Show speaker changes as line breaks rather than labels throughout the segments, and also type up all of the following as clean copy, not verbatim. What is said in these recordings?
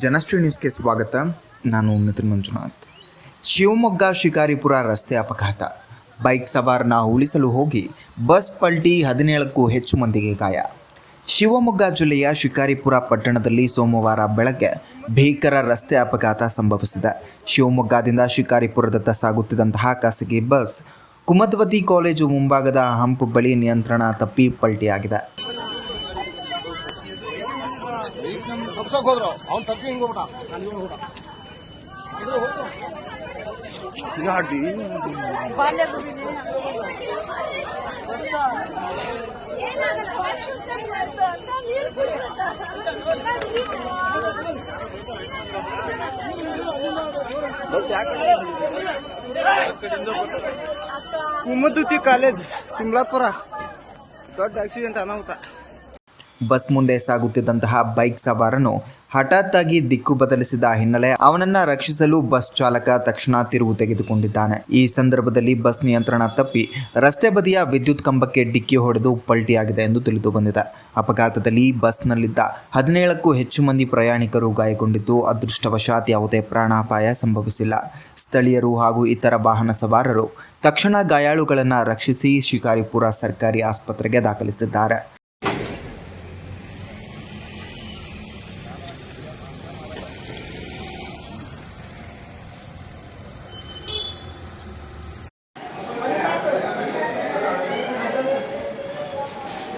ಜನಶ್ರೀ ನ್ಯೂಸ್ಗೆ ಸ್ವಾಗತ. ನಾನು ನಿತಿನ್ ಮಂಜುನಾಥ್. ಶಿವಮೊಗ್ಗ ಶಿಕಾರಿಪುರ ರಸ್ತೆ ಅಪಘಾತ. ಬೈಕ್ ಸವಾರನ ಉಳಿಸಲು ಹೋಗಿ ಬಸ್ ಪಲ್ಟಿ, 17ಕ್ಕೂ ಹೆಚ್ಚು ಮಂದಿಗೆ ಗಾಯ. ಶಿವಮೊಗ್ಗ ಜಿಲ್ಲೆಯ ಶಿಕಾರಿಪುರ ಪಟ್ಟಣದಲ್ಲಿ ಸೋಮವಾರ ಬೆಳಗ್ಗೆ ಭೀಕರ ರಸ್ತೆ ಅಪಘಾತ ಸಂಭವಿಸಿದೆ. ಶಿವಮೊಗ್ಗದಿಂದ ಶಿಕಾರಿಪುರದತ್ತ ಸಾಗುತ್ತಿದ್ದಂತಹ ಖಾಸಗಿ ಬಸ್ ಕುಮದ್ವತಿ ಕಾಲೇಜು ಮುಂಭಾಗದ ಹಂಪ್ ಬಳಿ ನಿಯಂತ್ರಣ ತಪ್ಪಿ ಪಲ್ಟಿಯಾಗಿದೆ.
ಕುಮದ್ವತಿ ಕಾಲೇಜ್ ತಿಮ್ಲಾಪುರ ದೊಡ್ಡ ಆಕ್ಸಿಡೆಂಟ್ ಅನಾಹುತ.
ಬಸ್ ಮುಂದೆ ಸಾಗುತ್ತಿದ್ದಂತಹ ಬೈಕ್ ಸವಾರನು ಹಠಾತ್ ಆಗಿ ದಿಕ್ಕು ಬದಲಿಸಿದ ಹಿನ್ನೆಲೆ ಅವನನ್ನ ರಕ್ಷಿಸಲು ಬಸ್ ಚಾಲಕ ತಕ್ಷಣ ತಿರುವು ತೆಗೆದುಕೊಂಡಿದ್ದಾನೆ. ಈ ಸಂದರ್ಭದಲ್ಲಿ ಬಸ್ ನಿಯಂತ್ರಣ ತಪ್ಪಿ ರಸ್ತೆ ಬದಿಯ ವಿದ್ಯುತ್ ಕಂಬಕ್ಕೆ ಡಿಕ್ಕಿ ಹೊಡೆದು ಪಲ್ಟಿಯಾಗಿದೆ ಎಂದು ತಿಳಿದು ಬಂದಿದೆ. ಅಪಘಾತದಲ್ಲಿ ಬಸ್ನಲ್ಲಿದ್ದ 17ಕ್ಕೂ ಹೆಚ್ಚು ಮಂದಿ ಪ್ರಯಾಣಿಕರು ಗಾಯಗೊಂಡಿದ್ದು, ಅದೃಷ್ಟವಶಾತ್ ಯಾವುದೇ ಪ್ರಾಣಾಪಾಯ ಸಂಭವಿಸಿಲ್ಲ. ಸ್ಥಳೀಯರು ಹಾಗೂ ಇತರ ವಾಹನ ಸವಾರರು ತಕ್ಷಣ ಗಾಯಾಳುಗಳನ್ನು ರಕ್ಷಿಸಿ ಶಿಕಾರಿಪುರ ಸರ್ಕಾರಿ ಆಸ್ಪತ್ರೆಗೆ ದಾಖಲಿಸಿದ್ದಾರೆ.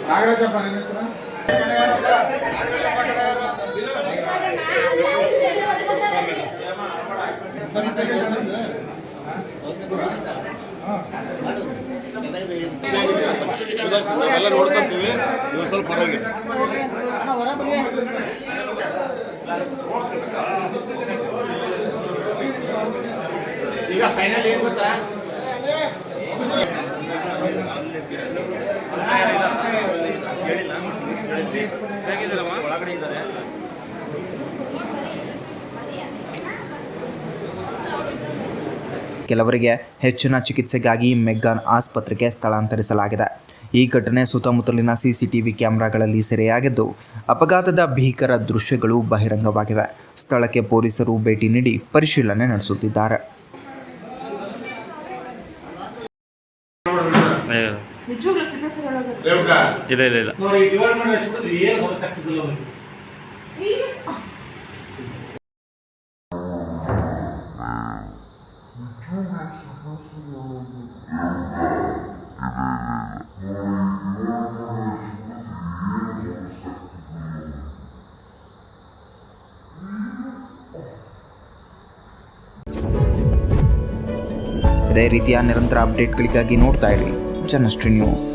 ನಾಗರಾಜಪ್ಪ ನಿಮ್ಮ ಹೆಸರು?
ಎಲ್ಲ ನೋಡ್ಕೊಂತೀವಿ, ನೀವು ಸ್ವಲ್ಪ ಪರವಾಗಿಲ್ಲ. ಈಗ ಫೈನಲ್ ಏನು ಗೊತ್ತಾ,
ಕೆಲವರಿಗೆ ಹೆಚ್ಚಿನ ಚಿಕಿತ್ಸೆಗಾಗಿ ಮೆಗ್ಗಾನ್ ಆಸ್ಪತ್ರೆಗೆ ಸ್ಥಳಾಂತರಿಸಲಾಗಿದೆ. ಈ ಘಟನೆ ಸುತ್ತಮುತ್ತಲಿನ ಸಿಸಿಟಿವಿ ಕ್ಯಾಮೆರಾಗಳಲ್ಲಿ ಸೆರೆಯಾಗಿದ್ದು, ಅಪಘಾತದ ಭೀಕರ ದೃಶ್ಯಗಳು ಬಹಿರಂಗವಾಗಿವೆ. ಸ್ಥಳಕ್ಕೆ ಪೊಲೀಸರು ಭೇಟಿ ನೀಡಿ ಪರಿಶೀಲನೆ ನಡೆಸುತ್ತಿದ್ದಾರೆ. ಇದೇ ರೀತಿಯ ನಿರಂತರ ಅಪ್ಡೇಟ್ಗಳಿಗಾಗಿ ನೋಡ್ತಾ ಇರಿ ಜನಶ್ರೀ ನ್ಯೂಸ್.